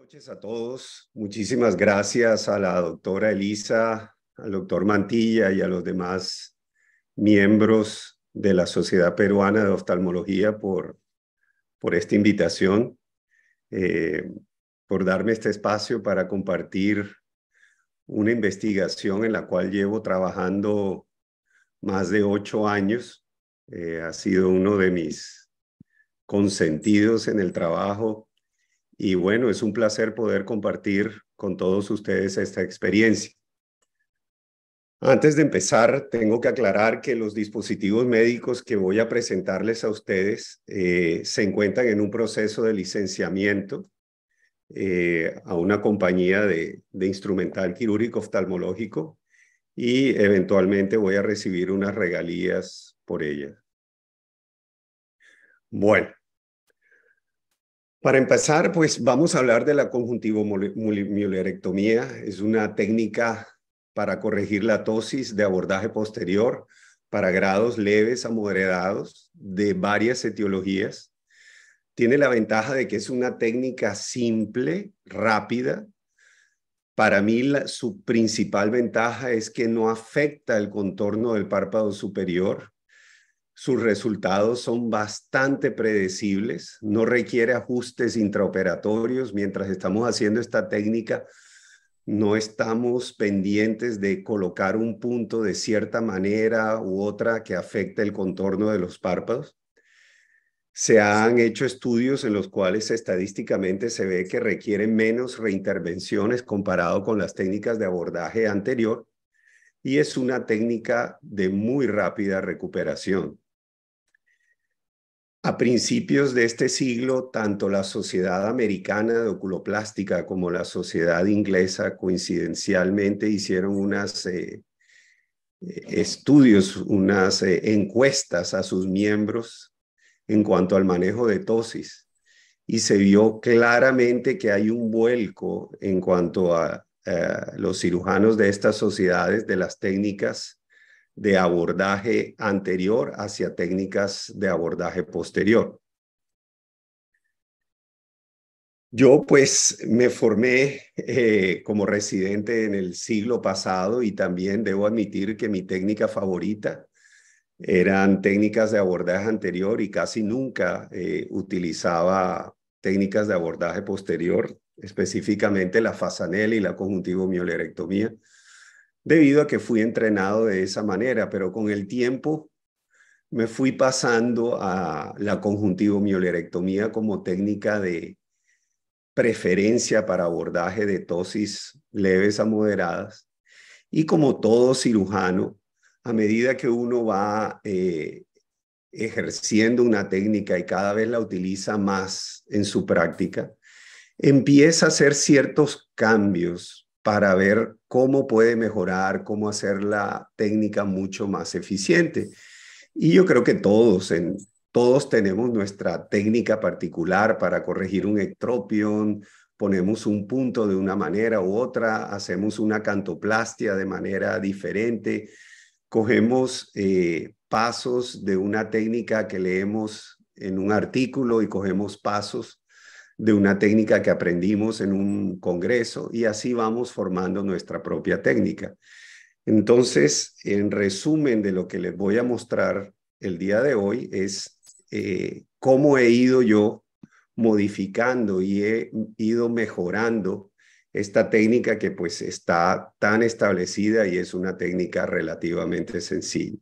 Noches a todos. Muchísimas gracias a la doctora Elisa, al doctor Mantilla y a los demás miembros de la Sociedad Peruana de Oftalmología por esta invitación, por darme este espacio para compartir una investigación en la cual llevo trabajando más de 8 años. Ha sido uno de mis consentidos en el trabajo. Y bueno, es un placer poder compartir con todos ustedes esta experiencia. Antes de empezar, tengo que aclarar que los dispositivos médicos que voy a presentarles a ustedes se encuentran en un proceso de licenciamiento a una compañía de instrumental quirúrgico oftalmológico y eventualmente voy a recibir unas regalías por ella. Bueno. Para empezar, pues vamos a hablar de la conjuntivomiulerectomía. Es una técnica para corregir la tosis de abordaje posterior para grados leves a moderados de varias etiologías. Tiene la ventaja de que es una técnica simple, rápida. Para mí, su principal ventaja es que no afecta el contorno del párpado superior. Sus resultados son bastante predecibles, no requiere ajustes intraoperatorios. Mientras estamos haciendo esta técnica, no estamos pendientes de colocar un punto de cierta manera u otra que afecte el contorno de los párpados. Se han hecho estudios en los cuales estadísticamente se ve que requieren menos reintervenciones comparado con las técnicas de abordaje anterior y es una técnica de muy rápida recuperación. A principios de este siglo, tanto la Sociedad Americana de Oculoplástica como la Sociedad Inglesa coincidencialmente hicieron unos estudios, unas encuestas a sus miembros en cuanto al manejo de tosis. Y se vio claramente que hay un vuelco en cuanto a los cirujanos de estas sociedades de las técnicas de abordaje anterior hacia técnicas de abordaje posterior. Yo pues me formé como residente en el siglo pasado y también debo admitir que mi técnica favorita eran técnicas de abordaje anterior y casi nunca utilizaba técnicas de abordaje posterior, específicamente la Fasanel y la conjuntivomiulerectomía, debido a que fui entrenado de esa manera, pero con el tiempo me fui pasando a la conjuntivomiulerectomía como técnica de preferencia para abordaje de tosis leves a moderadas. Y como todo cirujano, a medida que uno va ejerciendo una técnica y cada vez la utiliza más en su práctica, empieza a hacer ciertos cambios para ver cómo puede mejorar, cómo hacer la técnica mucho más eficiente. Y yo creo que todos tenemos nuestra técnica particular para corregir un ectropion, ponemos un punto de una manera u otra, hacemos una cantoplastia de manera diferente, cogemos pasos de una técnica que leemos en un artículo y cogemos pasos de una técnica que aprendimos en un congreso y así vamos formando nuestra propia técnica. Entonces, en resumen de lo que les voy a mostrar el día de hoy es cómo he ido yo modificando y he ido mejorando esta técnica que pues está tan establecida y es una técnica relativamente sencilla.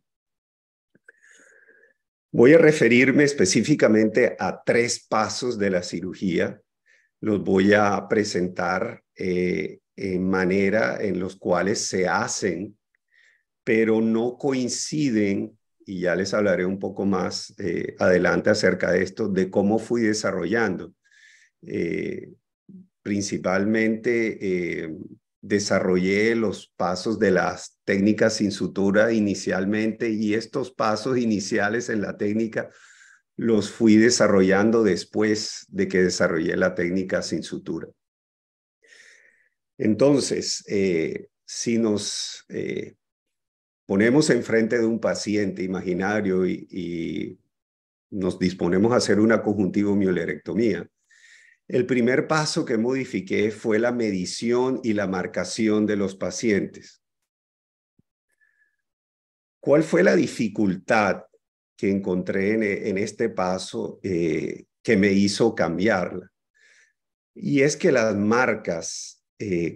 Voy a referirme específicamente a 3 pasos de la cirugía. Los voy a presentar en manera en los cuales se hacen, pero no coinciden, y ya les hablaré un poco más adelante acerca de esto, de cómo fui desarrollando. Principalmente desarrollé los pasos de las técnicas sin sutura inicialmente y estos pasos iniciales en la técnica los fui desarrollando después de que desarrollé la técnica sin sutura. Entonces, si nos ponemos enfrente de un paciente imaginario y nos disponemos a hacer una conjuntivomiulerectomía, El primer paso que modifiqué fue la medición y la marcación de los pacientes. ¿Cuál fue la dificultad que encontré en este paso que me hizo cambiarla? Y es que las marcas,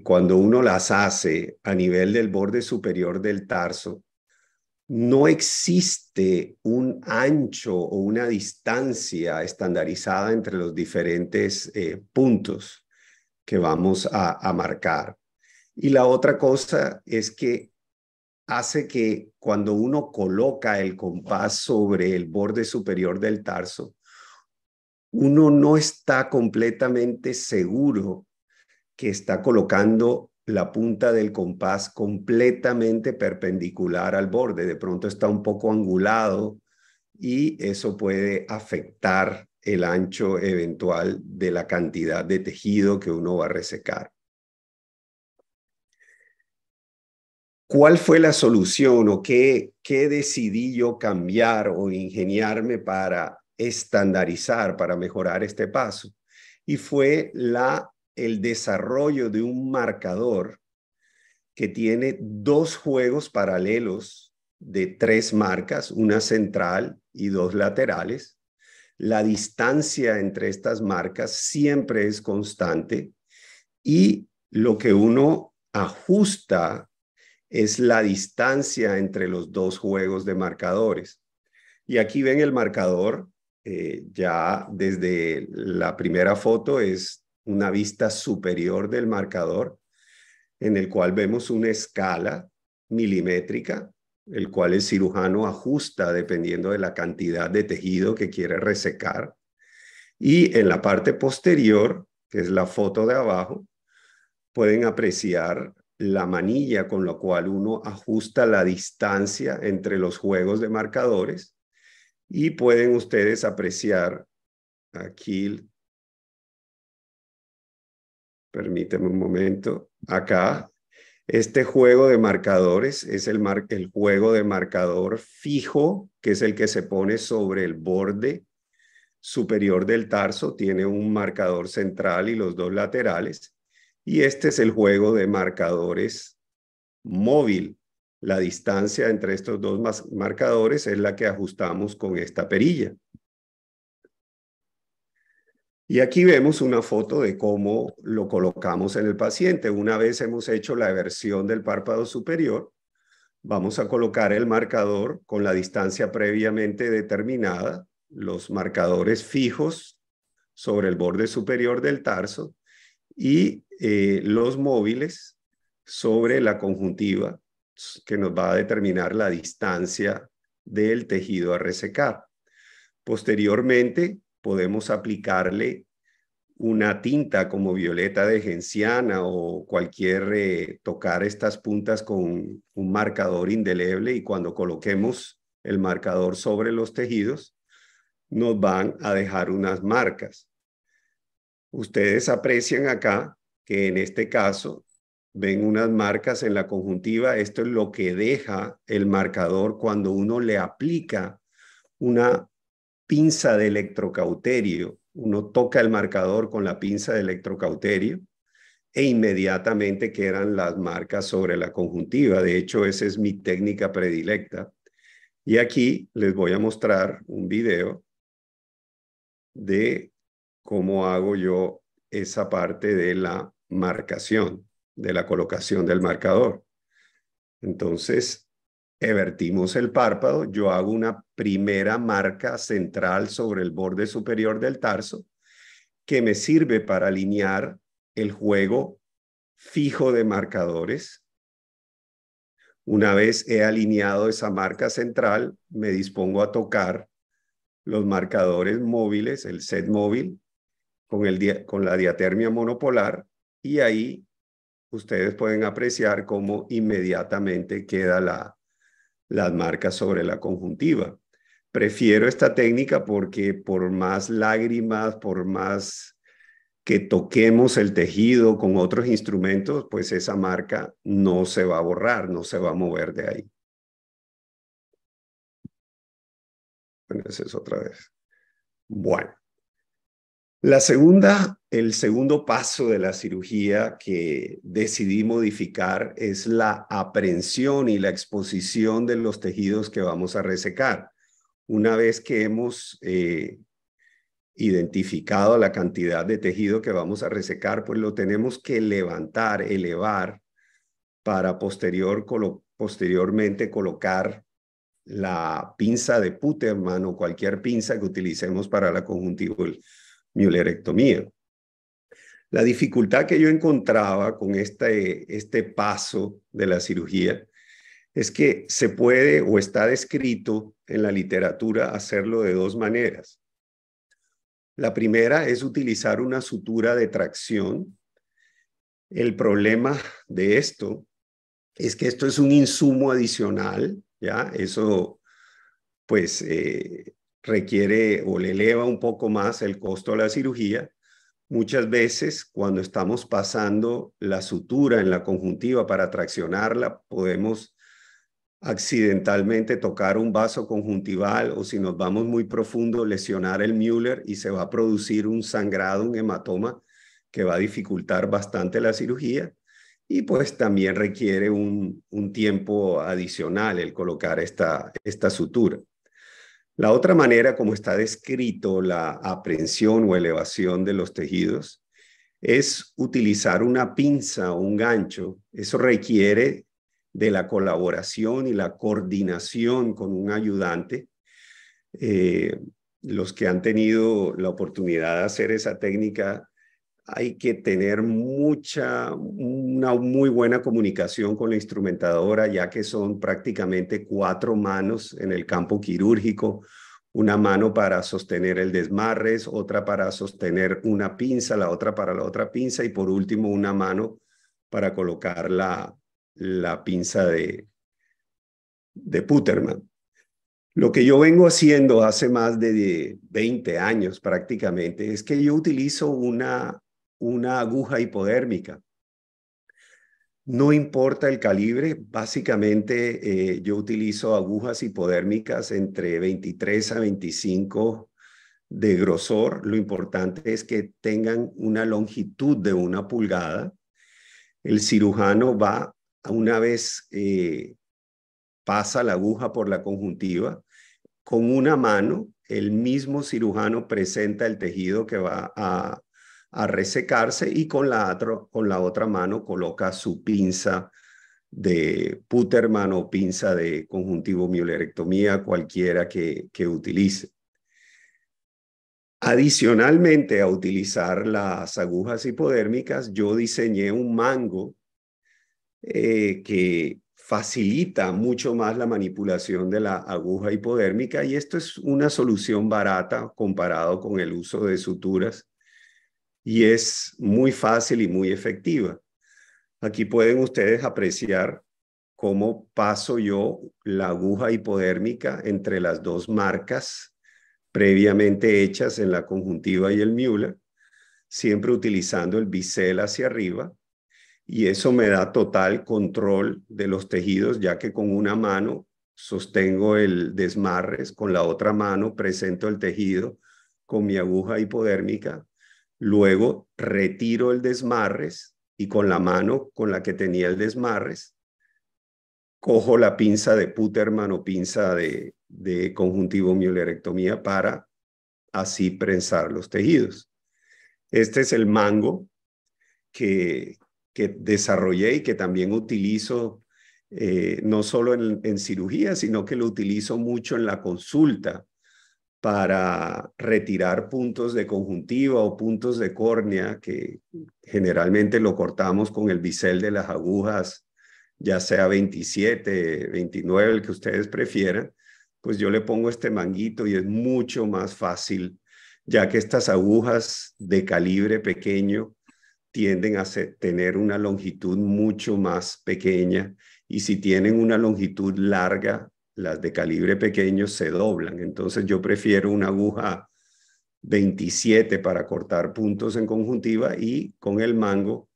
cuando uno las hace a nivel del borde superior del tarso, no existe un ancho o una distancia estandarizada entre los diferentes puntos que vamos a marcar. Y la otra cosa es que hace que cuando uno coloca el compás sobre el borde superior del tarso, uno no está completamente seguro que está colocando la punta del compás completamente perpendicular al borde. De pronto está un poco angulado y eso puede afectar el ancho eventual de la cantidad de tejido que uno va a resecar. ¿Cuál fue la solución o qué decidí yo cambiar o ingeniarme para estandarizar, para mejorar este paso? Y fue el desarrollo de un marcador que tiene dos juegos paralelos de 3 marcas, una central y 2 laterales. La distancia entre estas marcas siempre es constante y lo que uno ajusta es la distancia entre los dos juegos de marcadores. Y aquí ven el marcador, ya desde la primera foto es una vista superior del marcador, en el cual vemos una escala milimétrica, el cual el cirujano ajusta dependiendo de la cantidad de tejido que quiere resecar. Y en la parte posterior, que es la foto de abajo, pueden apreciar la manilla con la cual uno ajusta la distancia entre los juegos de marcadores y pueden ustedes apreciar aquí, permíteme un momento, acá, este juego de marcadores es el juego de marcador fijo, que es el que se pone sobre el borde superior del tarso, tiene un marcador central y los dos laterales. Y este es el juego de marcadores móvil. La distancia entre estos dos marcadores es la que ajustamos con esta perilla. Y aquí vemos una foto de cómo lo colocamos en el paciente. Una vez hemos hecho la eversión del párpado superior, vamos a colocar el marcador con la distancia previamente determinada, los marcadores fijos sobre el borde superior del tarso y los móviles sobre la conjuntiva, que nos va a determinar la distancia del tejido a resecar. Posteriormente, podemos aplicarle una tinta como violeta de genciana o cualquier, tocar estas puntas con un marcador indeleble y cuando coloquemos el marcador sobre los tejidos, nos van a dejar unas marcas. Ustedes aprecian acá que en este caso ven unas marcas en la conjuntiva. Esto es lo que deja el marcador cuando uno le aplica una pinza de electrocauterio. Uno toca el marcador con la pinza de electrocauterio e inmediatamente quedan las marcas sobre la conjuntiva. De hecho, esa es mi técnica predilecta. Y aquí les voy a mostrar un video de cómo hago yo esa parte de la marcación, de la colocación del marcador. Entonces, evertimos el párpado, yo hago una primera marca central sobre el borde superior del tarso que me sirve para alinear el juego fijo de marcadores. Una vez he alineado esa marca central, me dispongo a tocar los marcadores móviles, el set móvil, con la diatermia monopolar, y ahí ustedes pueden apreciar cómo inmediatamente queda las marcas sobre la conjuntiva. Prefiero esta técnica porque por más lágrimas, por más que toquemos el tejido con otros instrumentos, pues esa marca no se va a borrar, no se va a mover de ahí. Bueno, esa es otra vez. Bueno, El segundo paso de la cirugía que decidí modificar es la aprehensión y la exposición de los tejidos que vamos a resecar. Una vez que hemos identificado la cantidad de tejido que vamos a resecar, pues lo tenemos que levantar, elevar, para posteriormente colocar la pinza de Puterman o cualquier pinza que utilicemos para la conjuntivomulerectomía. La dificultad que yo encontraba con este paso de la cirugía es que se puede o está descrito en la literatura hacerlo de dos maneras. La primera es utilizar una sutura de tracción. El problema de esto es que esto es un insumo adicional, ¿ya? Eso pues requiere o le eleva un poco más el costo a la cirugía. Muchas veces cuando estamos pasando la sutura en la conjuntiva para traccionarla, podemos accidentalmente tocar un vaso conjuntival o si nos vamos muy profundo, lesionar el Müller y se va a producir un sangrado, un hematoma que va a dificultar bastante la cirugía y pues también requiere un tiempo adicional el colocar esta sutura. La otra manera, como está descrito la aprehensión o elevación de los tejidos, es utilizar una pinza o un gancho. Eso requiere de la colaboración y la coordinación con un ayudante. Los que han tenido la oportunidad de hacer esa técnica, hay que tener una muy buena comunicación con la instrumentadora, ya que son prácticamente 4 manos en el campo quirúrgico. Una mano para sostener el desmarres, otra para sostener una pinza, la otra para la otra pinza y por último una mano para colocar la pinza de Puterman. Lo que yo vengo haciendo hace más de 20 años prácticamente es que yo utilizo una aguja hipodérmica. No importa el calibre, básicamente yo utilizo agujas hipodérmicas entre 23 a 25 de grosor. Lo importante es que tengan una longitud de 1 pulgada. El cirujano va, una vez pasa la aguja por la conjuntiva, con una mano, el mismo cirujano presenta el tejido que va a resecarse y con la otra mano coloca su pinza de Puterman o pinza de conjuntivomulerectomía, cualquiera que utilice. Adicionalmente a utilizar las agujas hipodérmicas, yo diseñé un mango que facilita mucho más la manipulación de la aguja hipodérmica y esto es una solución barata comparado con el uso de suturas y es muy fácil y muy efectiva. Aquí pueden ustedes apreciar cómo paso yo la aguja hipodérmica entre las dos marcas previamente hechas en la conjuntiva y el Müller, siempre utilizando el bisel hacia arriba. Y eso me da total control de los tejidos, ya que con una mano sostengo el desmarres, con la otra mano presento el tejido con mi aguja hipodérmica, luego retiro el desmarres y con la mano con la que tenía el desmarres, cojo la pinza de Puterman o pinza de conjuntivomulerectomía para así prensar los tejidos. Este es el mango que desarrollé y que también utilizo no solo en cirugía, sino que lo utilizo mucho en la consulta para retirar puntos de conjuntiva o puntos de córnea que generalmente lo cortamos con el bisel de las agujas, ya sea 27, 29, el que ustedes prefieran, pues yo le pongo este manguito y es mucho más fácil, ya que estas agujas de calibre pequeño tienden a tener una longitud mucho más pequeña y si tienen una longitud larga, las de calibre pequeño se doblan. Entonces yo prefiero una aguja 27 para cortar puntos en conjuntiva y con el mango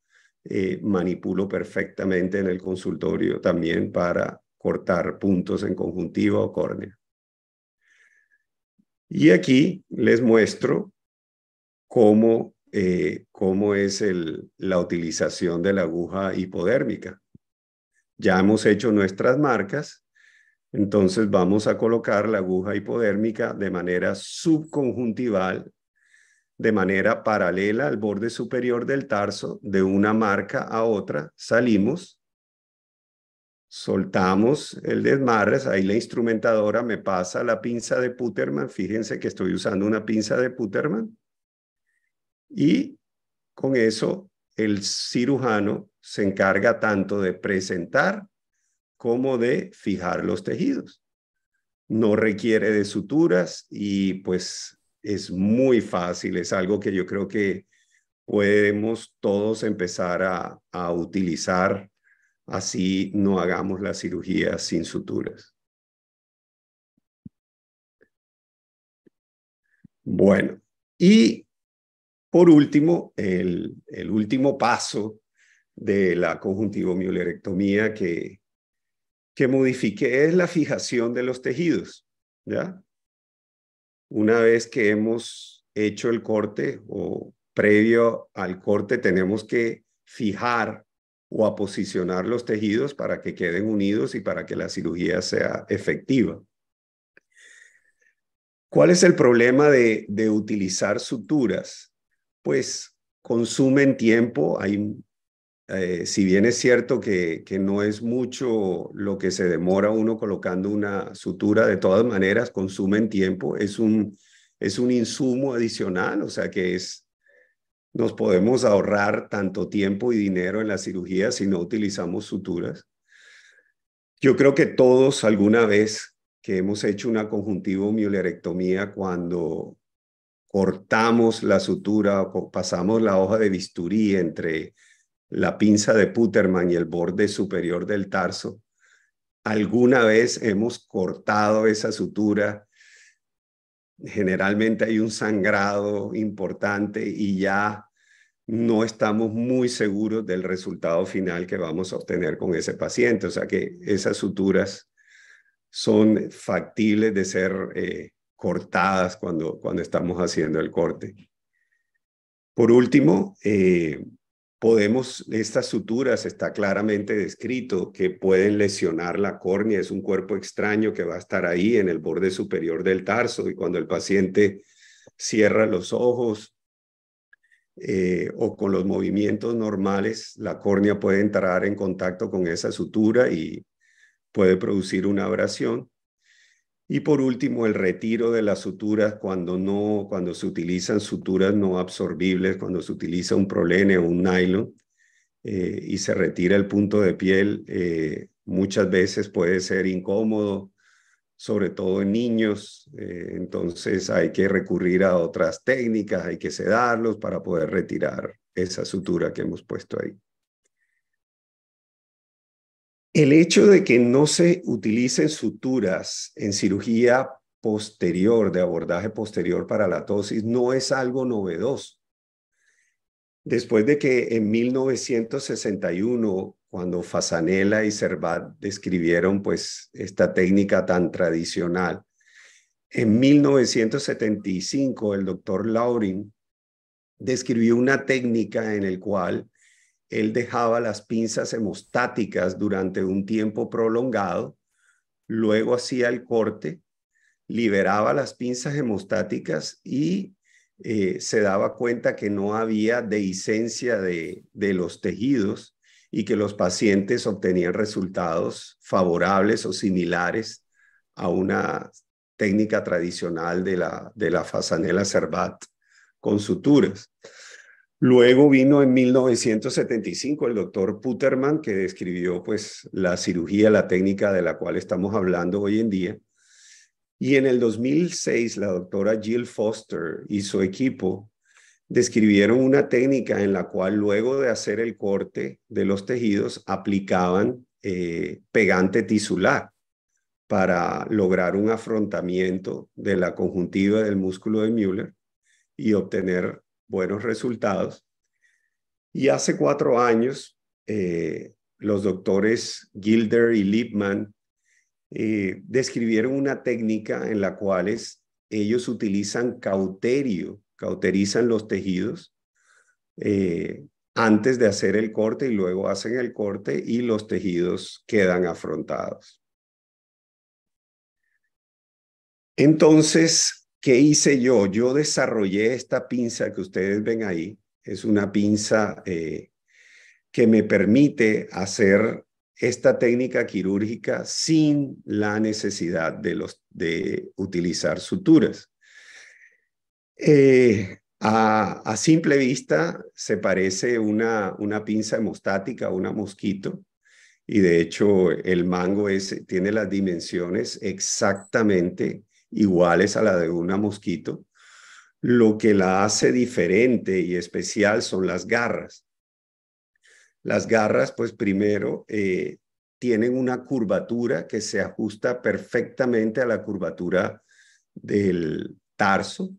manipulo perfectamente en el consultorio también para cortar puntos en conjuntiva o córnea. Y aquí les muestro cómo es la utilización de la aguja hipodérmica. Ya hemos hecho nuestras marcas, entonces vamos a colocar la aguja hipodérmica de manera subconjuntival, de manera paralela al borde superior del tarso, de una marca a otra, salimos, soltamos el desmarre, ahí la instrumentadora me pasa la pinza de Puterman, fíjense que estoy usando una pinza de Puterman, y con eso el cirujano se encarga tanto de presentar como de fijar los tejidos. No requiere de suturas y pues es muy fácil, es algo que yo creo que podemos todos empezar a utilizar, así no hagamos la cirugía sin suturas. Bueno, y por último, el último paso de la conjuntivo-mühlerectomía que modifiqué es la fijación de los tejidos, ¿ya? Una vez que hemos hecho el corte o previo al corte, tenemos que fijar o aposicionar los tejidos para que queden unidos y para que la cirugía sea efectiva. ¿Cuál es el problema de utilizar suturas? Pues consumen tiempo. Si bien es cierto que no es mucho lo que se demora uno colocando una sutura, de todas maneras consumen tiempo. Es un insumo adicional, o sea que nos podemos ahorrar tanto tiempo y dinero en la cirugía si no utilizamos suturas. Yo creo que todos alguna vez que hemos hecho una conjuntivo-mühlerectomía, cuando cortamos la sutura o pasamos la hoja de bisturí entre la pinza de Puterman y el borde superior del tarso, alguna vez hemos cortado esa sutura. Generalmente hay un sangrado importante y ya no estamos muy seguros del resultado final que vamos a obtener con ese paciente. O sea que esas suturas son factibles de ser cortadas cuando estamos haciendo el corte. Por último, estas suturas, está claramente descrito que pueden lesionar la córnea, es un cuerpo extraño que va a estar ahí en el borde superior del tarso, y cuando el paciente cierra los ojos o con los movimientos normales, la córnea puede entrar en contacto con esa sutura y puede producir una abrasión. Y por último, el retiro de las suturas cuando se utilizan suturas no absorbibles, cuando se utiliza un prolene o un nylon y se retira el punto de piel, muchas veces puede ser incómodo, sobre todo en niños. Entonces hay que recurrir a otras técnicas, hay que sedarlos para poder retirar esa sutura que hemos puesto ahí. El hecho de que no se utilicen suturas en cirugía posterior, de abordaje posterior para la tosis, no es algo novedoso. Después de que en 1961, cuando Fasanella y Servat describieron pues esta técnica tan tradicional, en 1975 el doctor Laurin describió una técnica en la cual él dejaba las pinzas hemostáticas durante un tiempo prolongado, luego hacía el corte, liberaba las pinzas hemostáticas y se daba cuenta que no había dehiscencia de los tejidos y que los pacientes obtenían resultados favorables o similares a una técnica tradicional de la Fasanella Servat con suturas. Luego vino en 1975 el doctor Puterman, que describió pues la cirugía, la técnica de la cual estamos hablando hoy en día. Y en el 2006 la doctora Jill Foster y su equipo describieron una técnica en la cual luego de hacer el corte de los tejidos aplicaban pegante tisular para lograr un afrontamiento de la conjuntiva del músculo de Müller y obtener buenos resultados. Y hace 4 años, los doctores Gilder y Liebman describieron una técnica en la cual ellos utilizan cauterio. cauterizan los tejidos antes de hacer el corte y luego hacen el corte y los tejidos quedan afrontados. Entonces, ¿qué hice yo? Yo desarrollé esta pinza que ustedes ven ahí. Es una pinza que me permite hacer esta técnica quirúrgica sin la necesidad de utilizar suturas. A simple vista se parece una pinza hemostática, una mosquito, y de hecho el mango tiene las dimensiones exactamente iguales a la de una mosquito. Lo que la hace diferente y especial son las garras. Las garras, pues primero, tienen una curvatura que se ajusta perfectamente a la curvatura del tarso.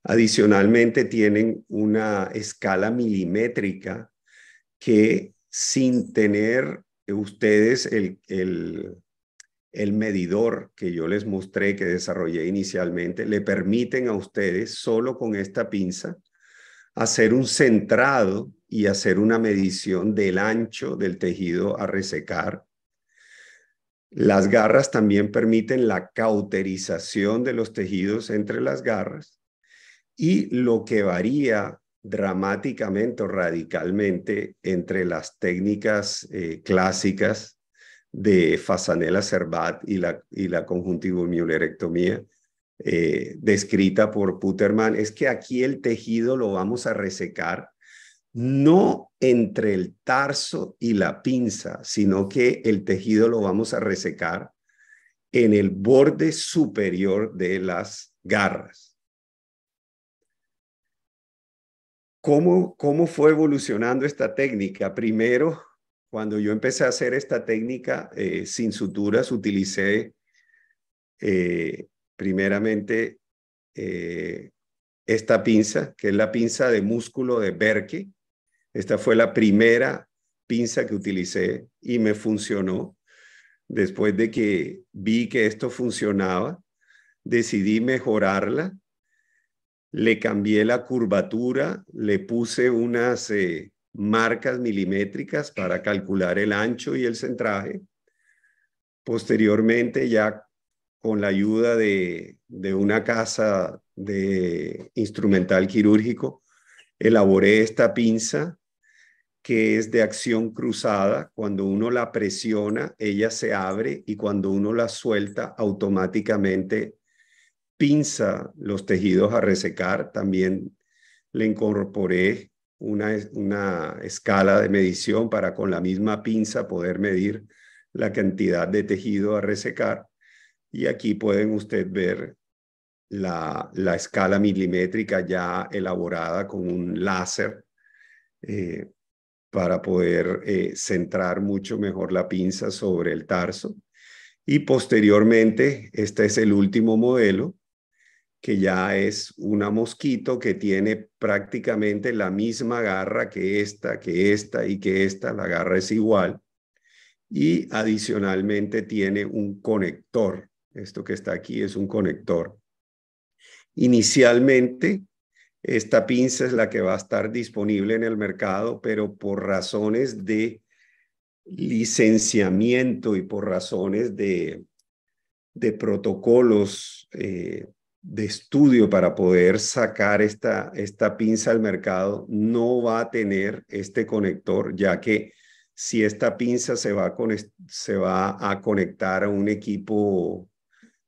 Adicionalmente, tienen una escala milimétrica que, sin tener ustedes el medidor que yo les mostré, que desarrollé inicialmente, le permiten a ustedes, solo con esta pinza, hacer un centrado y hacer una medición del ancho del tejido a resecar. Las garras también permiten la cauterización de los tejidos entre las garras, y lo que varía dramáticamente o radicalmente entre las técnicas clásicas de Fasanella Servat y la conjuntivomulerectomía descrita por Puterman es que aquí el tejido lo vamos a resecar no entre el tarso y la pinza, sino que el tejido lo vamos a resecar en el borde superior de las garras. ¿Cómo fue evolucionando esta técnica? Primero, cuando yo empecé a hacer esta técnica sin suturas, utilicé primeramente esta pinza, que es la pinza de músculo de Berke. Esta fue la primera pinza que utilicé y me funcionó. Después de que vi que esto funcionaba, decidí mejorarla. Le cambié la curvatura, le puse unas marcas milimétricas para calcular el ancho y el centraje. Posteriormente, ya con la ayuda de una casa de instrumental quirúrgico, elaboré esta pinza que es de acción cruzada. Cuando uno la presiona, ella se abre, y cuando uno la suelta, automáticamente pinza los tejidos a resecar. También le incorporé una escala de medición para, con la misma pinza, poder medir la cantidad de tejido a resecar. Y aquí pueden ustedes ver la escala milimétrica ya elaborada con un láser para poder centrar mucho mejor la pinza sobre el tarso. Y posteriormente, este es el último modelo, que ya es una mosquito que tiene prácticamente la misma garra que esta y que esta. La garra es igual. Y adicionalmente tiene un conector. Esto que está aquí es un conector. Inicialmente, esta pinza es la que va a estar disponible en el mercado, pero por razones de licenciamiento y por razones de protocolos de estudio para poder sacar esta pinza al mercado, no va a tener este conector, ya que si esta pinza se va a conectar a un equipo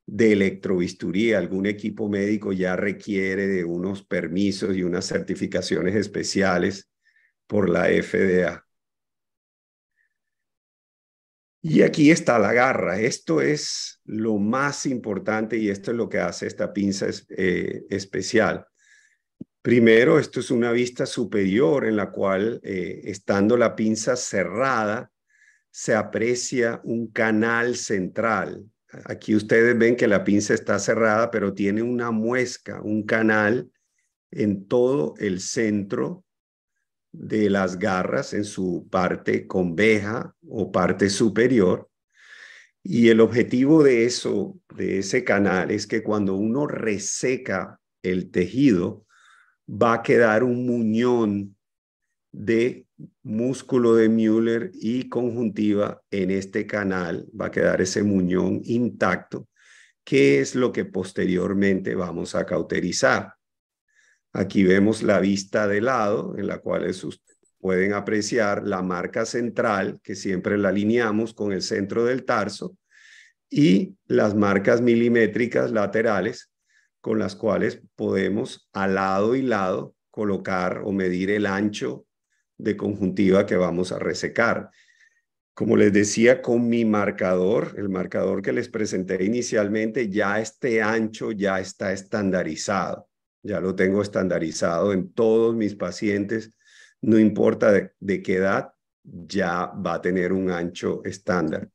de electrobisturía, algún equipo médico, ya requiere de unos permisos y unas certificaciones especiales por la FDA. Y aquí está la garra. Esto es lo más importante y esto es lo que hace esta pinza especial. Primero, esto es una vista superior en la cual, estando la pinza cerrada, se aprecia un canal central. Aquí ustedes ven que la pinza está cerrada, pero tiene una muesca, un canal en todo el centro de las garras, en su parte conveja o parte superior. Y el objetivo de ese canal, es que cuando uno reseca el tejido, va a quedar un muñón de músculo de Müller y conjuntiva en este canal, va a quedar ese muñón intacto, que es lo que posteriormente vamos a cauterizar. Aquí vemos la vista de lado, en la cual pueden apreciar la marca central, que siempre la alineamos con el centro del tarso, y las marcas milimétricas laterales, con las cuales podemos a lado y lado colocar o medir el ancho de conjuntiva que vamos a resecar. Como les decía, con mi marcador, el marcador que les presenté inicialmente, ya este ancho ya está estandarizado. Ya lo tengo estandarizado en todos mis pacientes, no importa de qué edad, ya va a tener un ancho estándar.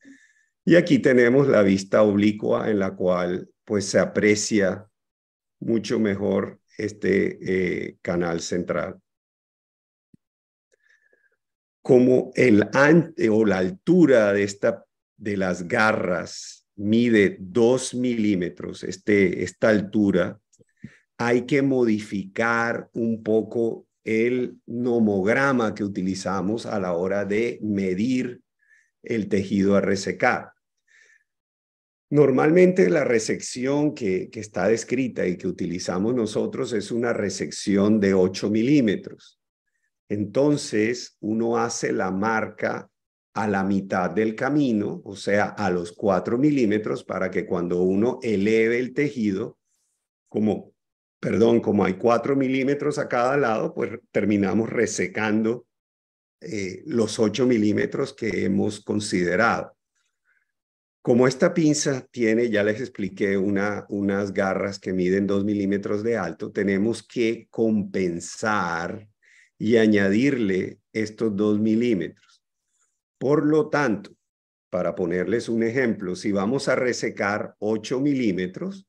Y aquí tenemos la vista oblicua en la cual pues se aprecia mucho mejor este canal central. Como la altura de las garras mide 2 milímetros, esta altura, hay que modificar un poco el nomograma que utilizamos a la hora de medir el tejido a resecar. Normalmente la resección que está descrita y que utilizamos nosotros es una resección de 8 milímetros. Entonces, uno hace la marca a la mitad del camino, o sea, a los 4 milímetros, para que cuando uno eleve el tejido, como hay 4 milímetros a cada lado, pues terminamos resecando los 8 milímetros que hemos considerado. Como esta pinza tiene, ya les expliqué, unas garras que miden 2 milímetros de alto, tenemos que compensar y añadirle estos 2 milímetros. Por lo tanto, para ponerles un ejemplo, si vamos a resecar 8 milímetros,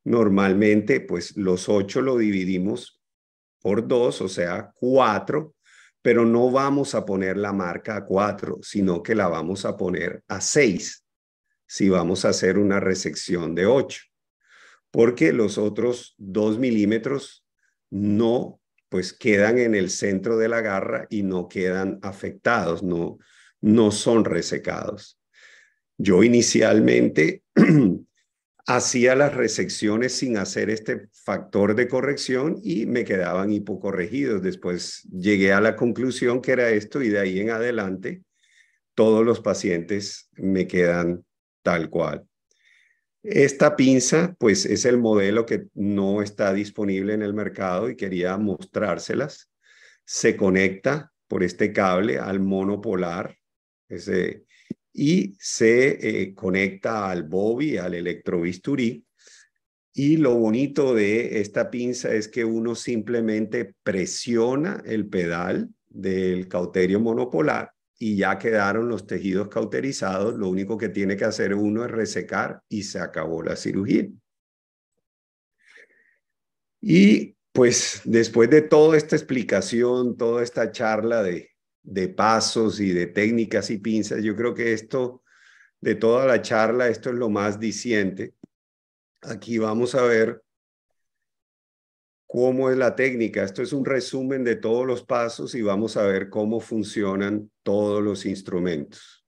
normalmente pues los 8 lo dividimos por 2, o sea, 4, pero no vamos a poner la marca a 4, sino que la vamos a poner a 6, si vamos a hacer una resección de 8, porque los otros 2 milímetros no pues quedan en el centro de la garra y no quedan afectados, no son resecados. Yo inicialmente hacía las resecciones sin hacer este factor de corrección y me quedaban hipocorregidos. Después llegué a la conclusión que era esto y de ahí en adelante todos los pacientes me quedan tal cual. Esta pinza, pues es el modelo que no está disponible en el mercado y quería mostrárselas. Se conecta por este cable al monopolar y se conecta al Bobby, al electrobisturí. Y lo bonito de esta pinza es que uno simplemente presiona el pedal del cauterio monopolar y ya quedaron los tejidos cauterizados. Lo único que tiene que hacer uno es resecar y se acabó la cirugía. Y pues después de toda esta explicación, toda esta charla de pasos y de técnicas y pinzas, yo creo que esto, de toda la charla, esto es lo más diciente. Aquí vamos a ver cómo es la técnica. Esto es un resumen de todos los pasos y vamos a ver cómo funcionan todos los instrumentos.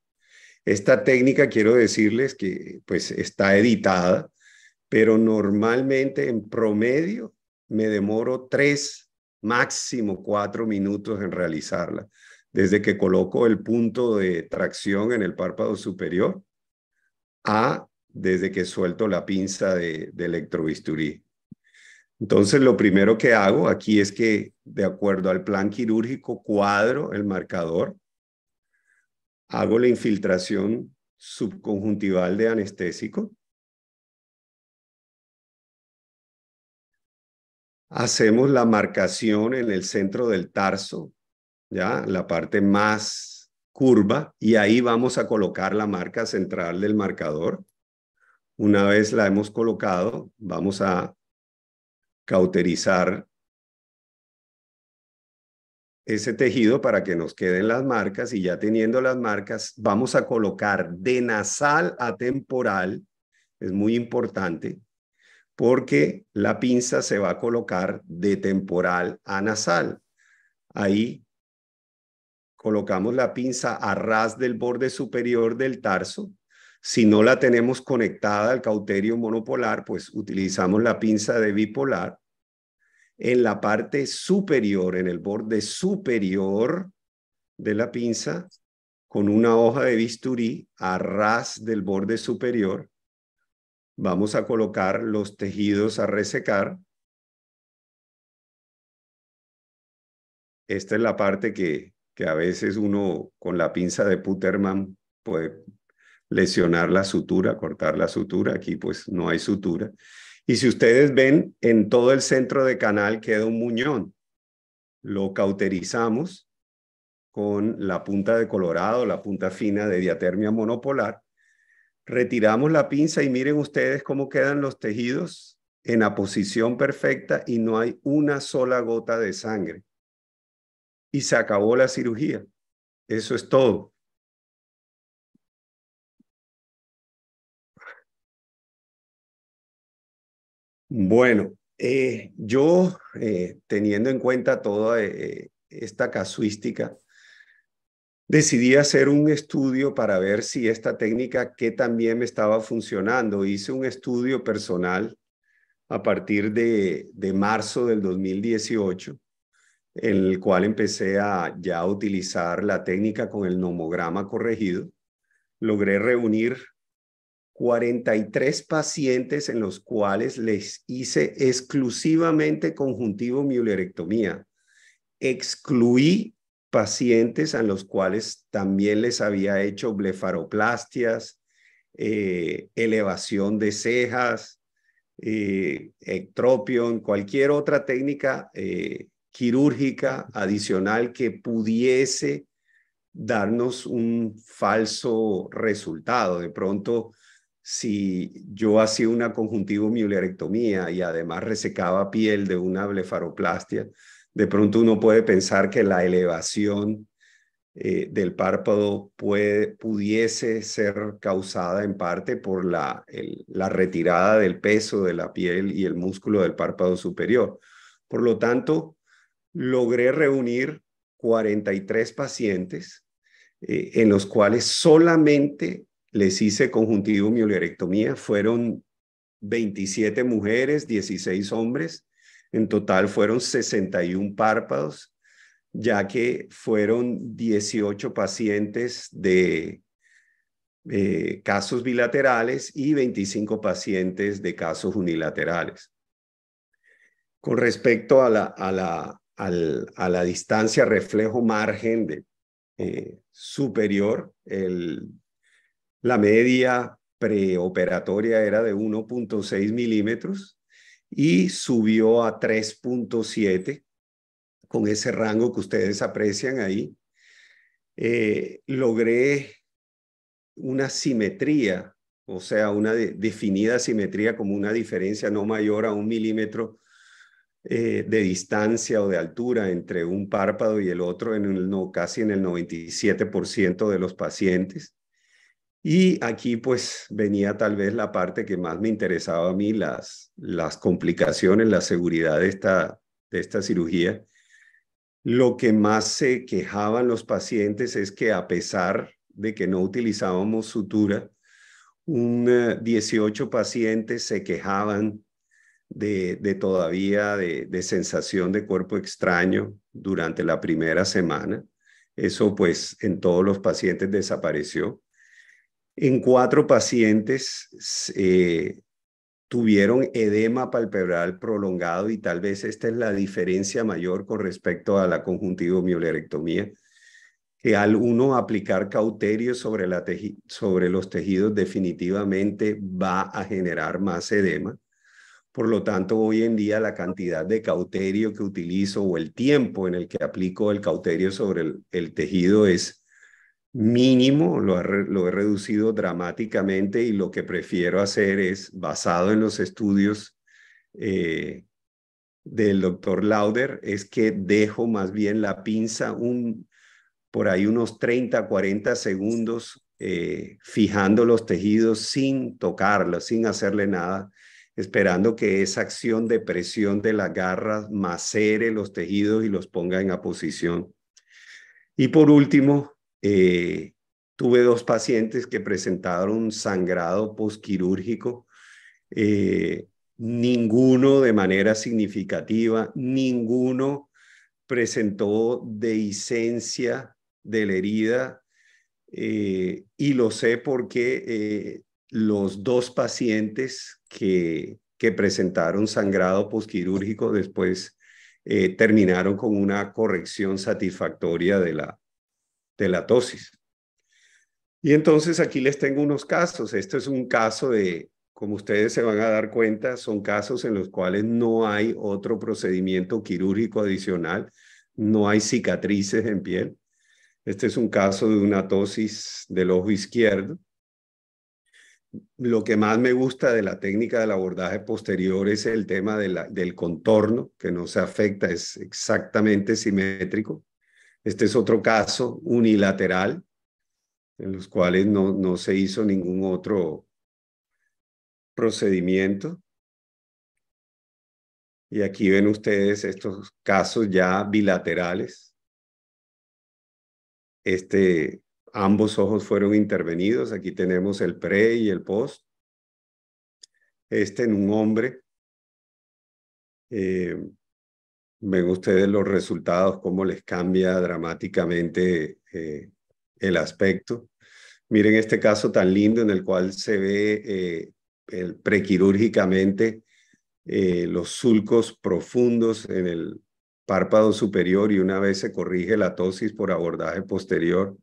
Esta técnica, quiero decirles que pues está editada, pero normalmente en promedio me demoro 3, máximo 4 minutos en realizarla. Desde que coloco el punto de tracción en el párpado superior desde que suelto la pinza de electrobisturí. Entonces, lo primero que hago aquí es que, de acuerdo al plan quirúrgico, cuadro el marcador, hago la infiltración subconjuntival de anestésico, hacemos la marcación en el centro del tarso, ya, la parte más curva, y ahí vamos a colocar la marca central del marcador. Una vez la hemos colocado, vamos a cauterizar ese tejido para que nos queden las marcas, y ya teniendo las marcas vamos a colocar de nasal a temporal, es muy importante, porque la pinza se va a colocar de temporal a nasal. Ahí colocamos la pinza a ras del borde superior del tarso. Si no la tenemos conectada al cauterio monopolar, pues utilizamos la pinza de bipolar. En la parte superior, en el borde superior de la pinza, con una hoja de bisturí a ras del borde superior, vamos a colocar los tejidos a resecar. Esta es la parte que a veces uno con la pinza de Putterman puede lesionar la sutura, cortar la sutura. Aquí pues no hay sutura. Y si ustedes ven, en todo el centro de canal queda un muñón. Lo cauterizamos con la punta de colorado, la punta fina de diatermia monopolar. Retiramos la pinza y miren ustedes cómo quedan los tejidos en la posición perfecta y no hay una sola gota de sangre. Y se acabó la cirugía. Eso es todo. Bueno, yo teniendo en cuenta toda esta casuística, decidí hacer un estudio para ver si esta técnica que también me estaba funcionando. Hice un estudio personal a partir de marzo del 2018, en el cual empecé a ya utilizar la técnica con el nomograma corregido. Logré reunir 43 pacientes en los cuales les hice exclusivamente conjuntivo müellerectomía. Excluí pacientes a los cuales también les había hecho blefaroplastias, elevación de cejas, ectropion, cualquier otra técnica quirúrgica adicional que pudiese darnos un falso resultado. De pronto, si yo hacía una conjuntivo müellerectomía y además resecaba piel de una blefaroplastia, de pronto uno puede pensar que la elevación del párpado pudiese ser causada en parte por la retirada del peso de la piel y el músculo del párpado superior. Por lo tanto, logré reunir 43 pacientes en los cuales solamente les hice conjuntivo müellerectomía. Fueron 27 mujeres, 16 hombres. En total fueron 61 párpados, ya que fueron 18 pacientes de casos bilaterales y 25 pacientes de casos unilaterales. Con respecto a la distancia reflejo margen superior, la media preoperatoria era de 1.6 milímetros y subió a 3.7 con ese rango que ustedes aprecian ahí. Logré una simetría, o sea, una definida simetría como una diferencia no mayor a 1 milímetro de distancia o de altura entre un párpado y el otro, casi en el 97% de los pacientes. Y aquí pues venía tal vez la parte que más me interesaba a mí, las complicaciones, la seguridad de esta cirugía. Lo que más se quejaban los pacientes es que a pesar de que no utilizábamos sutura, 18 pacientes se quejaban todavía de sensación de cuerpo extraño durante la primera semana. Eso pues en todos los pacientes desapareció. En 4 pacientes tuvieron edema palpebral prolongado y tal vez esta es la diferencia mayor con respecto a la conjuntivo müellerectomía, que al uno aplicar cauterio sobre los tejidos definitivamente va a generar más edema. Por lo tanto, hoy en día la cantidad de cauterio que utilizo o el tiempo en el que aplico el cauterio sobre el tejido es mínimo, lo he reducido dramáticamente y lo que prefiero hacer es, basado en los estudios del doctor Lauder, es que dejo más bien la pinza por ahí unos 30, 40 segundos fijando los tejidos sin tocarlos, sin hacerle nada. esperando que esa acción de presión de las garras macere los tejidos y los ponga en aposición. Y por último, tuve 2 pacientes que presentaron sangrado posquirúrgico, ninguno de manera significativa, ninguno presentó dehiscencia de la herida, y lo sé porque los 2 pacientes que presentaron sangrado posquirúrgico después terminaron con una corrección satisfactoria de la tosis. Y entonces aquí les tengo unos casos. Este es un caso de, como ustedes se van a dar cuenta, son casos en los cuales no hay otro procedimiento quirúrgico adicional, no hay cicatrices en piel. Este es un caso de una tosis del ojo izquierdo. Lo que más me gusta de la técnica del abordaje posterior es el tema del contorno, que no se afecta, es exactamente simétrico. Este es otro caso unilateral, en los cuales no se hizo ningún otro procedimiento. Y aquí ven ustedes estos casos ya bilaterales. Ambos ojos fueron intervenidos. Aquí tenemos el pre y el post. En un hombre. Ven ustedes los resultados, cómo les cambia dramáticamente el aspecto. Miren este caso tan lindo en el cual se ve prequirúrgicamente los sulcos profundos en el párpado superior, y una vez se corrige la tosis por abordaje posterior,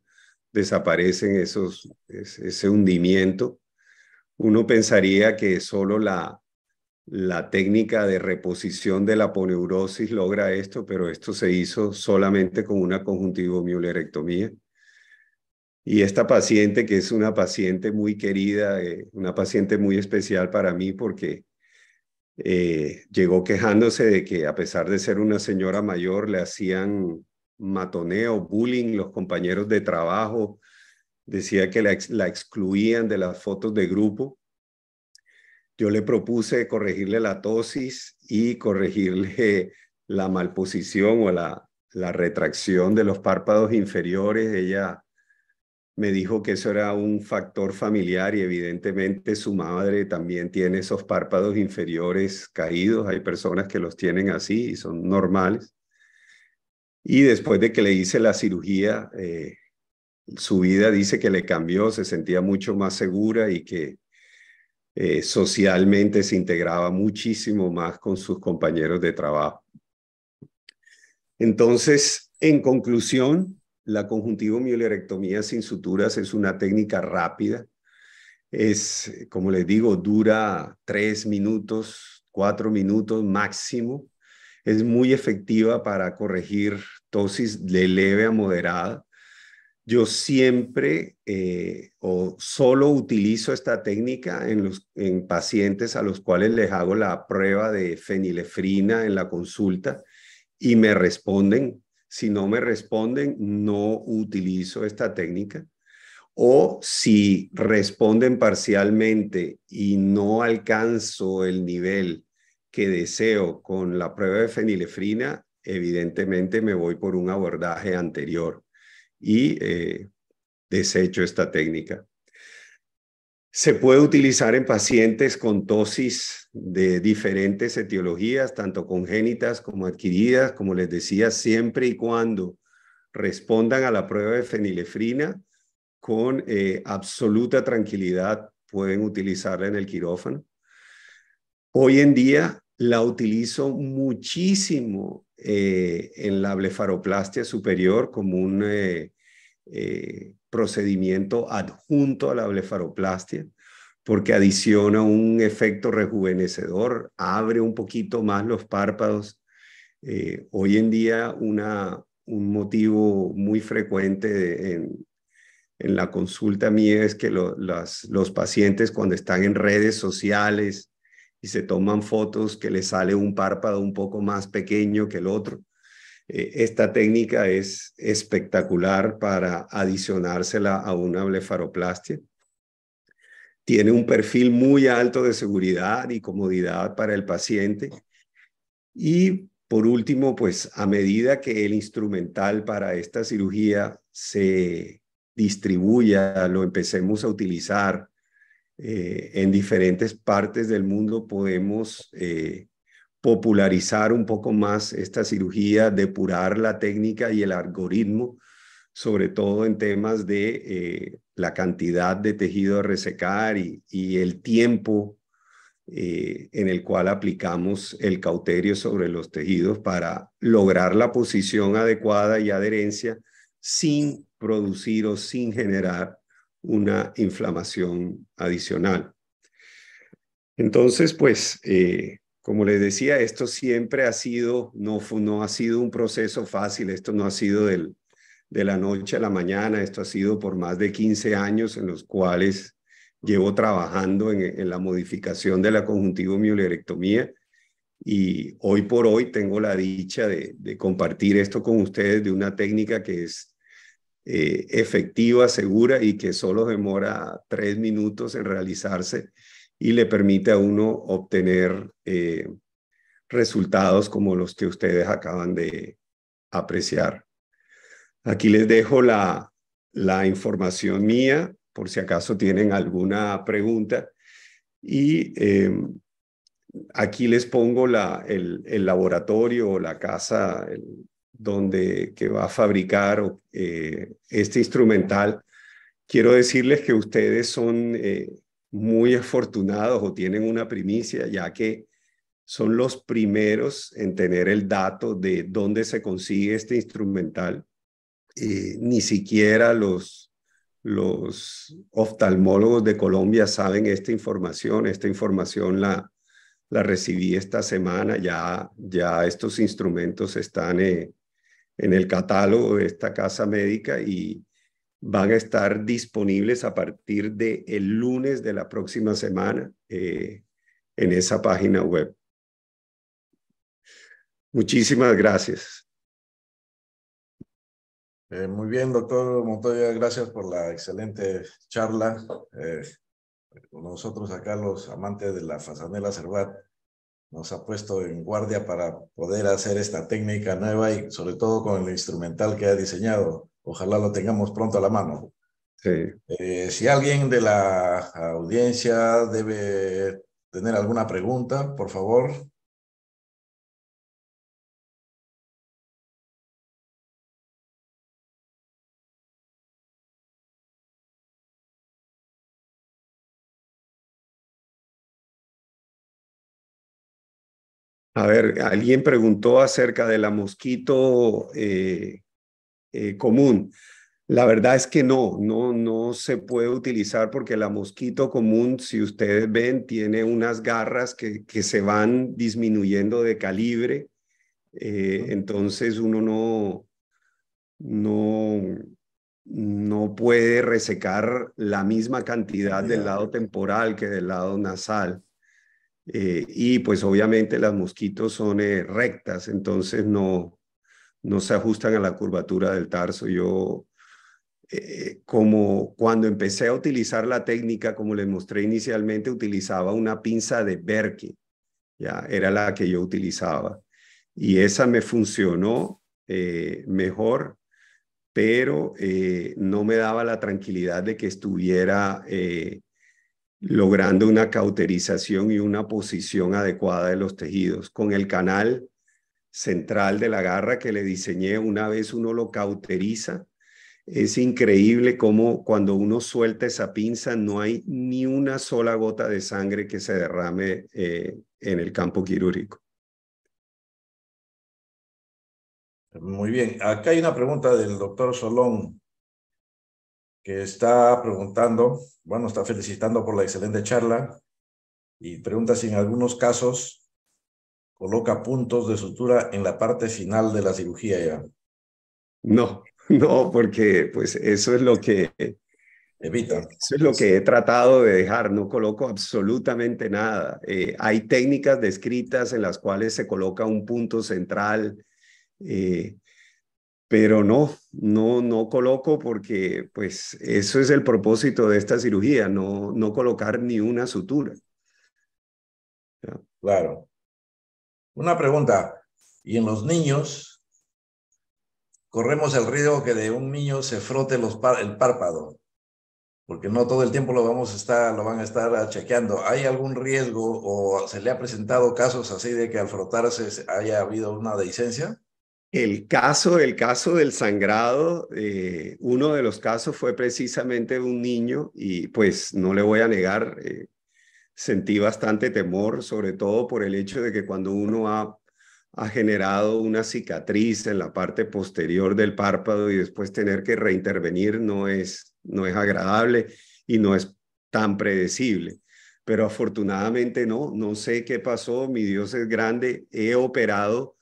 desaparecen ese hundimiento. Uno pensaría que solo la técnica de reposición de la aponeurosis logra esto, pero esto se hizo solamente con una conjuntivo-mühlerectomía. Y esta paciente, que es una paciente muy querida, una paciente muy especial para mí, porque llegó quejándose de que, a pesar de ser una señora mayor, le hacían matoneo, bullying los compañeros de trabajo. Decía que la excluían de las fotos de grupo. Yo le propuse corregirle la tosis y corregirle la malposición o la retracción de los párpados inferiores. Ella me dijo que eso era un factor familiar, y evidentemente su madre también tiene esos párpados inferiores caídos. Hay personas que los tienen así y son normales. Y después de que le hice la cirugía, su vida, dice que le cambió, se sentía mucho más segura y que socialmente se integraba muchísimo más con sus compañeros de trabajo. Entonces, en conclusión, la conjuntivo-mühlerectomía sin suturas es una técnica rápida. Como les digo, dura 3 minutos, 4 minutos máximo. Es muy efectiva para corregir tosis de leve a moderada. Yo siempre o solo utilizo esta técnica en pacientes a los cuales les hago la prueba de fenilefrina en la consulta y me responden. Si no me responden, no utilizo esta técnica. O si responden parcialmente y no alcanzo el nivel que deseo con la prueba de fenilefrina, evidentemente me voy por un abordaje anterior y desecho esta técnica. Se puede utilizar en pacientes con tosis de diferentes etiologías, tanto congénitas como adquiridas, como les decía, siempre y cuando respondan a la prueba de fenilefrina con absoluta tranquilidad, pueden utilizarla en el quirófano. Hoy en día la utilizo muchísimo en la blefaroplastia superior como un procedimiento adjunto a la blefaroplastia, porque adiciona un efecto rejuvenecedor, abre un poquito más los párpados. Hoy en día un motivo muy frecuente en la consulta mía es que los pacientes, cuando están en redes sociales y se toman fotos, que les sale un párpado un poco más pequeño que el otro. Esta técnica es espectacular para adicionársela a una blefaroplastia. tiene un perfil muy alto de seguridad y comodidad para el paciente. Y por último, pues a medida que el instrumental para esta cirugía se distribuya, lo empecemos a utilizar en diferentes partes del mundo, podemos popularizar un poco más esta cirugía, depurar la técnica y el algoritmo, sobre todo en temas de la cantidad de tejido a resecar y el tiempo en el cual aplicamos el cauterio sobre los tejidos para lograr la posición adecuada y adherencia sin producir o sin generar una inflamación adicional. Entonces, pues, como les decía, esto siempre ha sido, no ha sido un proceso fácil, esto no ha sido de la noche a la mañana, esto ha sido por más de 15 años en los cuales llevo trabajando en la modificación de la conjuntivomioliarectomía y hoy por hoy tengo la dicha de compartir esto con ustedes de una técnica que es efectiva, segura y que solo demora 3 minutos en realizarse y le permite a uno obtener resultados como los que ustedes acaban de apreciar. Aquí les dejo la información mía por si acaso tienen alguna pregunta y aquí les pongo el laboratorio o la casa que va a fabricar este instrumental. Quiero decirles que ustedes son muy afortunados o tienen una primicia, ya que son los primeros en tener el dato de dónde se consigue este instrumental. Ni siquiera los oftalmólogos de Colombia saben esta información. Esta información la recibí esta semana. Ya estos instrumentos están en el catálogo de esta casa médica y van a estar disponibles a partir del lunes de la próxima semana en esa página web. Muchísimas gracias. Muy bien, doctor Montoya, gracias por la excelente charla. Nosotros acá, los amantes de la Fasanella Cervat, nos ha puesto en guardia para poder hacer esta técnica nueva y sobre todo con el instrumental que ha diseñado. Ojalá lo tengamos pronto a la mano. Sí. Si alguien de la audiencia debe tener alguna pregunta, por favor. A ver, alguien preguntó acerca de la mosquito común. La verdad es que no se puede utilizar porque la mosquito común, si ustedes ven, tiene unas garras que se van disminuyendo de calibre. Entonces uno no puede resecar la misma cantidad del lado temporal que del lado nasal. Y pues obviamente las mosquitos son rectas, entonces no se ajustan a la curvatura del tarso. Yo, como cuando empecé a utilizar la técnica, como les mostré inicialmente, utilizaba una pinza de Berke, ya era la que yo utilizaba. Y esa me funcionó mejor, pero no me daba la tranquilidad de que estuviera logrando una cauterización y una posición adecuada de los tejidos. Con el canal central de la garra que le diseñé, una vez uno lo cauteriza, es increíble cómo cuando uno suelta esa pinza no hay ni una sola gota de sangre que se derrame en el campo quirúrgico. Muy bien, acá hay una pregunta del doctor Solón que está preguntando, bueno, está felicitando por la excelente charla y pregunta si en algunos casos coloca puntos de sutura en la parte final de la cirugía ya. No, porque pues eso es lo que Evita. Eso es lo que he tratado de dejar, no coloco absolutamente nada. Hay técnicas descritas en las cuales se coloca un punto central, pero no coloco porque pues eso es el propósito de esta cirugía, no colocar ni una sutura. ¿Ya? Claro. Una pregunta. ¿Y en los niños corremos el riesgo que de un niño se frote el párpado? Porque no todo el tiempo lo van a estar chequeando. ¿Hay algún riesgo o se le ha presentado casos así de que al frotarse haya habido una dehiscencia? El caso del sangrado, uno de los casos fue precisamente un niño y pues no le voy a negar, sentí bastante temor, sobre todo por el hecho de que cuando uno ha generado una cicatriz en la parte posterior del párpado y después tener que reintervenir no es agradable y no es tan predecible. Pero afortunadamente no sé qué pasó, mi Dios es grande, he operado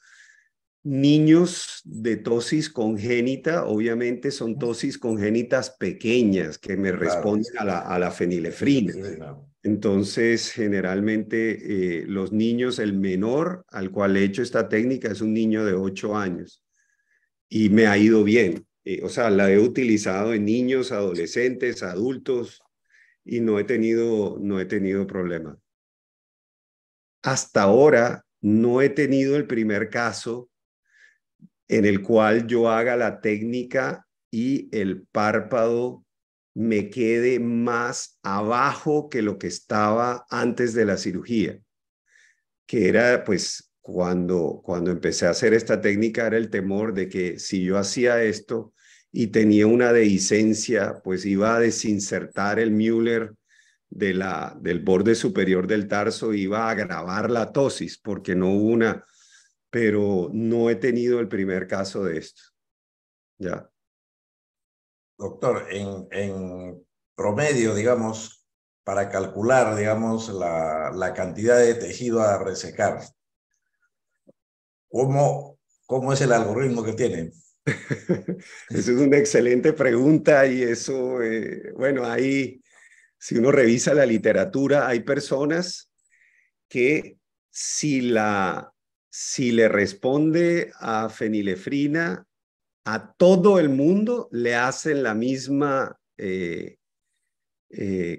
niños de tosis congénita, obviamente son tosis congénitas pequeñas que me Claro. responden a la fenilefrina. Entonces, generalmente los niños, el menor al cual he hecho esta técnica es un niño de 8 años y me ha ido bien. O sea, la he utilizado en niños, adolescentes, adultos y no he tenido problema. Hasta ahora no he tenido el primer caso en el cual yo haga la técnica y el párpado me quede más abajo que lo que estaba antes de la cirugía, que era pues cuando empecé a hacer esta técnica era el temor de que si yo hacía esto y tenía una dehiscencia, pues iba a desinsertar el Müller del borde superior del tarso, iba a agravar la tosis porque no hubo una, pero no he tenido el primer caso de esto. Ya. Doctor, en promedio, digamos, para calcular, digamos, la cantidad de tejido a resecar, ¿cómo es el algoritmo que tienen? Eso es una excelente pregunta y eso, bueno, ahí, si uno revisa la literatura, hay personas que si le responde a fenilefrina, a todo el mundo le hacen la misma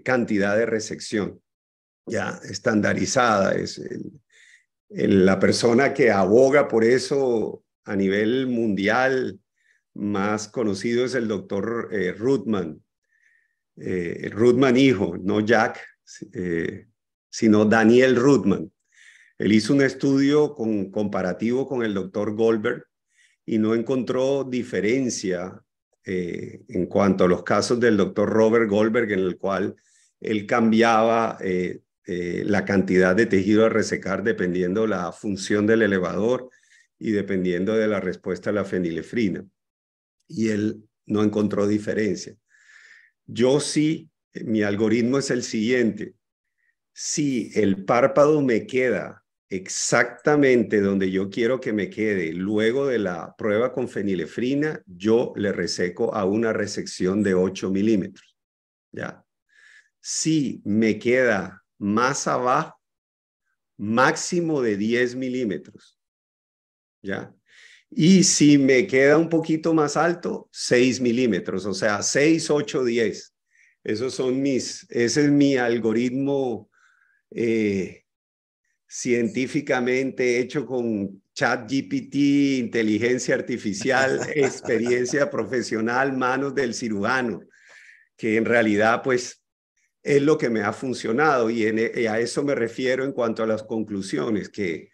cantidad de resección, ya estandarizada. La persona que aboga por eso a nivel mundial más conocido es el doctor Ruthman, Ruthman hijo, no Jack, sino Daniel Ruthman. Él hizo un estudio comparativo con el doctor Goldberg y no encontró diferencia en cuanto a los casos del doctor Robert Goldberg, en el cual él cambiaba la cantidad de tejido a resecar dependiendo la función del elevador y dependiendo de la respuesta a la fenilefrina. Y él no encontró diferencia. Yo sí, mi algoritmo es el siguiente. Si el párpado me queda exactamente donde yo quiero que me quede luego de la prueba con fenilefrina, yo le reseco a una resección de 8 milímetros. ¿Ya? Si me queda más abajo, máximo de 10 milímetros. ¿Ya? Y si me queda un poquito más alto, 6 milímetros, o sea, 6, 8, 10. Ese es mi algoritmo científicamente hecho con ChatGPT, inteligencia artificial, experiencia profesional, manos del cirujano, que en realidad pues es lo que me ha funcionado y a eso me refiero en cuanto a las conclusiones, que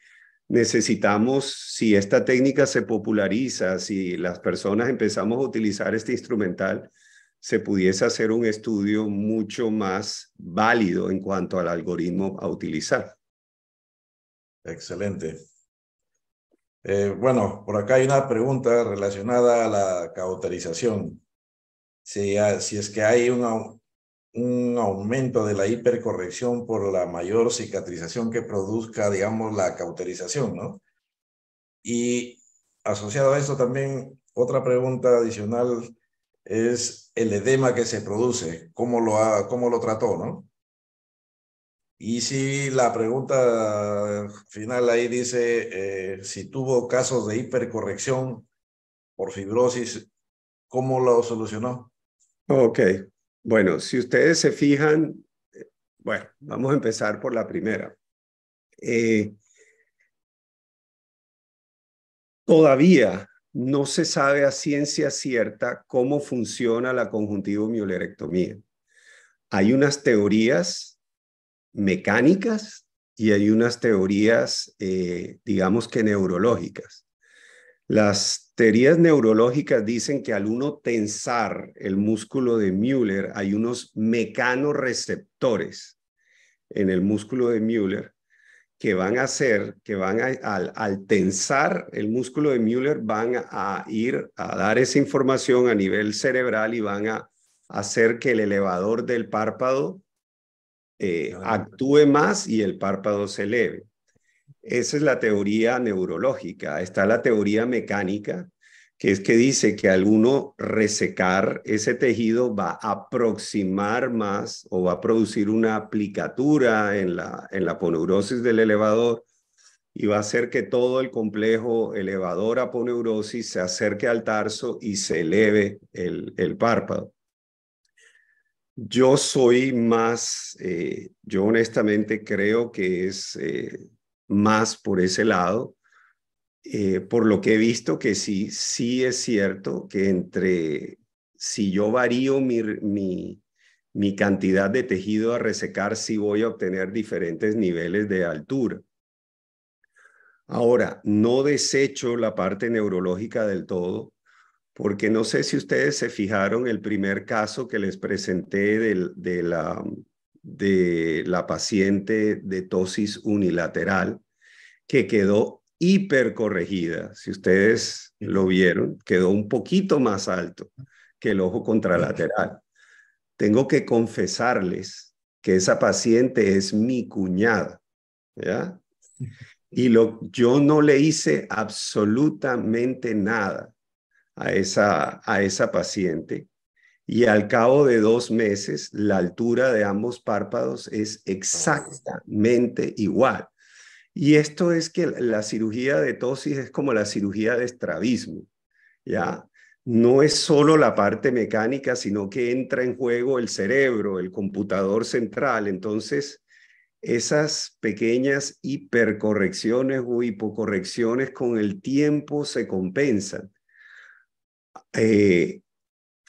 necesitamos, si esta técnica se populariza, si las personas empezamos a utilizar este instrumental, se pudiese hacer un estudio mucho más válido en cuanto al algoritmo a utilizar. Excelente. Bueno, por acá hay una pregunta relacionada a la cauterización. Si es que hay un aumento de la hipercorrección por la mayor cicatrización que produzca, digamos, la cauterización, ¿no? Y asociado a esto también, otra pregunta adicional es el edema que se produce, cómo lo trató, ¿no? Y si la pregunta final ahí dice si tuvo casos de hipercorrección por fibrosis. ¿Cómo lo solucionó? Ok, bueno, si ustedes se fijan, bueno, vamos a empezar por la primera. Todavía no se sabe a ciencia cierta cómo funciona la conjuntivomiulerectomía. Hay unas teorías mecánicas y hay unas teorías, digamos que neurológicas. Las teorías neurológicas dicen que al uno tensar el músculo de Müller, hay unos mecanorreceptores en el músculo de Müller que van a hacer, al tensar el músculo de Müller, van a ir a dar esa información a nivel cerebral y van a hacer que el elevador del párpado actúe más y el párpado se eleve. Esa es la teoría neurológica. Está la teoría mecánica, que es que dice que al uno resecar ese tejido va a aproximar más o va a producir una aplicatura en la aponeurosis del elevador y va a hacer que todo el complejo elevador-aponeurosis se acerque al tarso y se eleve el párpado. Yo soy más, yo honestamente creo que es más por ese lado, por lo que he visto que sí, sí es cierto que si yo varío mi cantidad de tejido a resecar, sí voy a obtener diferentes niveles de altura. Ahora, no desecho la parte neurológica del todo, porque no sé si ustedes se fijaron el primer caso que les presenté de la paciente de tosis unilateral que quedó hipercorregida. Si ustedes lo vieron, quedó un poquito más alto que el ojo contralateral. Tengo que confesarles que esa paciente es mi cuñada, ¿ya? Y yo no le hice absolutamente nada a esa paciente. Y al cabo de 2 meses, la altura de ambos párpados es exactamente igual. Y esto es que la cirugía de tosis es como la cirugía de estrabismo, ¿ya? No es solo la parte mecánica, sino que entra en juego el cerebro, el computador central. Entonces, esas pequeñas hipercorrecciones o hipocorrecciones con el tiempo se compensan.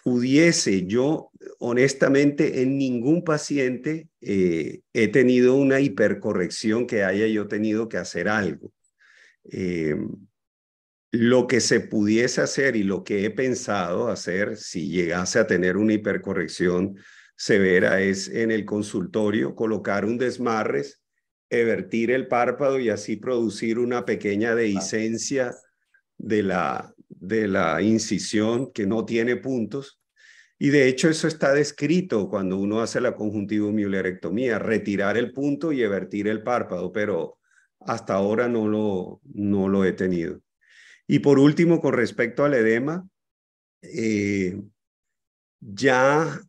Pudiese yo, honestamente, en ningún paciente he tenido una hipercorrección que haya yo tenido que hacer algo. Eh, lo que se pudiese hacer y lo que he pensado hacer si llegase a tener una hipercorrección severa es en el consultorio colocar un desmarres, evertir el párpado y así producir una pequeña dehiscencia de la incisión que no tiene puntos. Y de hecho eso está descrito cuando uno hace la conjuntivomiulerectomía, retirar el punto y evertir el párpado, pero hasta ahora no lo he tenido. Y por último, con respecto al edema, ya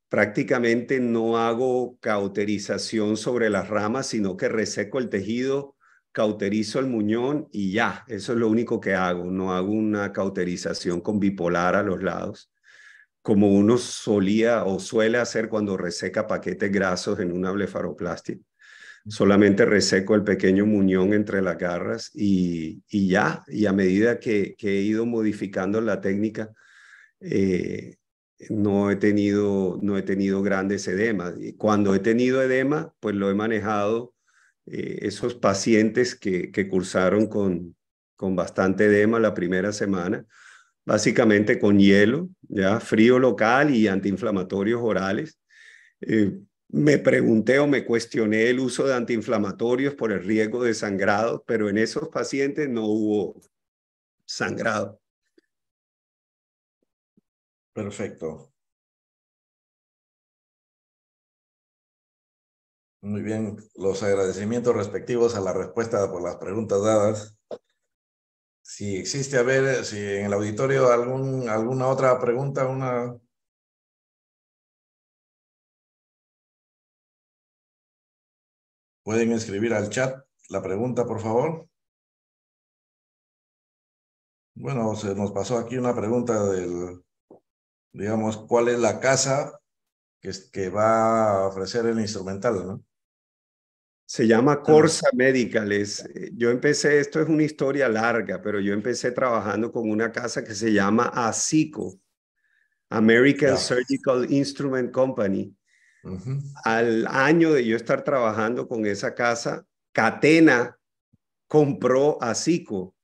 prácticamente no hago cauterización sobre las ramas, sino que reseco el tejido, cauterizo el muñón y ya, eso es lo único que hago. No hago una cauterización con bipolar a los lados, como uno solía o suele hacer cuando reseca paquetes grasos en una blefaroplastia. Solamente reseco el pequeño muñón entre las garras y ya, y a medida que he ido modificando la técnica, no he tenido grandes edemas. Y cuando he tenido edema, pues lo he manejado, esos pacientes que cursaron con bastante edema la primera semana, básicamente con hielo, ya frío local y antiinflamatorios orales. Me pregunté o me cuestioné el uso de antiinflamatorios por el riesgo de sangrado, pero en esos pacientes no hubo sangrado. Perfecto. Muy bien. Los agradecimientos respectivos a la respuesta por las preguntas dadas. Si existe, a ver, si en el auditorio alguna otra pregunta, pueden escribir al chat la pregunta, por favor. Bueno, se nos pasó aquí una pregunta del, digamos, ¿cuál es la casa que va a ofrecer el instrumental, ¿no? Se llama Bueno, Corsa Medical. Yo empecé, esto es una historia larga, pero yo empecé trabajando con una casa que se llama ASICO, American ya. Surgical Instrument Company. Ujú. Al año de yo estar trabajando con esa casa, Catena compró ASICO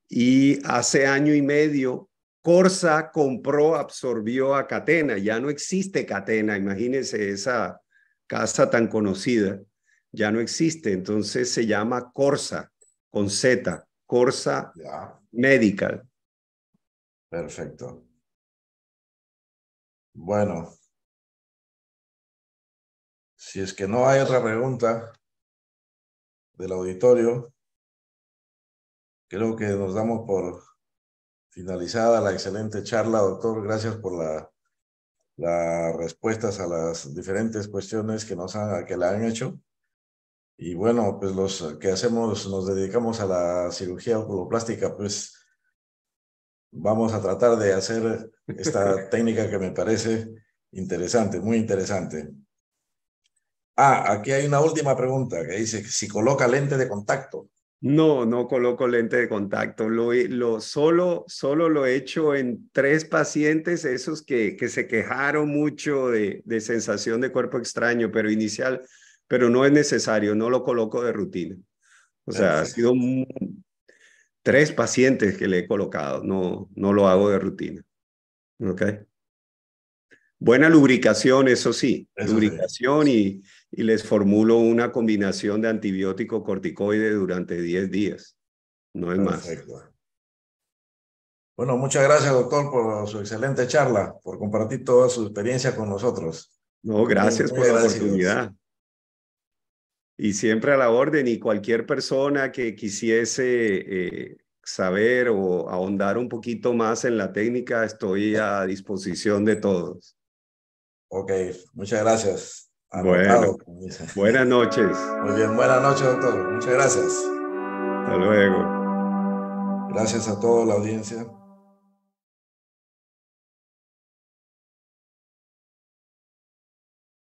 y hace año y medio Corsa compró, absorbió a Catena. Ya no existe Catena, imagínense esa casa tan conocida. Ya no existe, entonces se llama Corsa, con Z, Corsa Ya, Medical. perfecto. Bueno, si es que no hay otra pregunta del auditorio, creo que nos damos por finalizada la excelente charla, doctor. Gracias por las respuestas a las diferentes cuestiones que le han hecho. Y bueno, pues los que hacemos, nos dedicamos a la cirugía oculoplástica, pues vamos a tratar de hacer esta técnica que me parece interesante, muy interesante. Ah, aquí hay una última pregunta que dice si coloca lente de contacto. No, no coloco lente de contacto. Solo lo he hecho en 3 pacientes, esos que se quejaron mucho de sensación de cuerpo extraño, pero no es necesario, no lo coloco de rutina. O sea, ha Perfecto. sido 3 pacientes que le he colocado, no lo hago de rutina. ¿Ok? Buena lubricación, eso sí, Eso sí. lubricación y les formulo una combinación de antibiótico corticoide durante 10 días, no es más. Perfecto. Bueno, muchas gracias, doctor, por su excelente charla, por compartir toda su experiencia con nosotros. No, Muy, gracias muy por la agradecidos. oportunidad. Y siempre a la orden, y cualquier persona que quisiese saber o ahondar un poquito más en la técnica, estoy a disposición de todos. Ok, muchas gracias. Bueno, Anotado, como dice. buenas noches. Muy bien, buenas noches, doctor. Muchas gracias. Hasta luego. Gracias a toda la audiencia.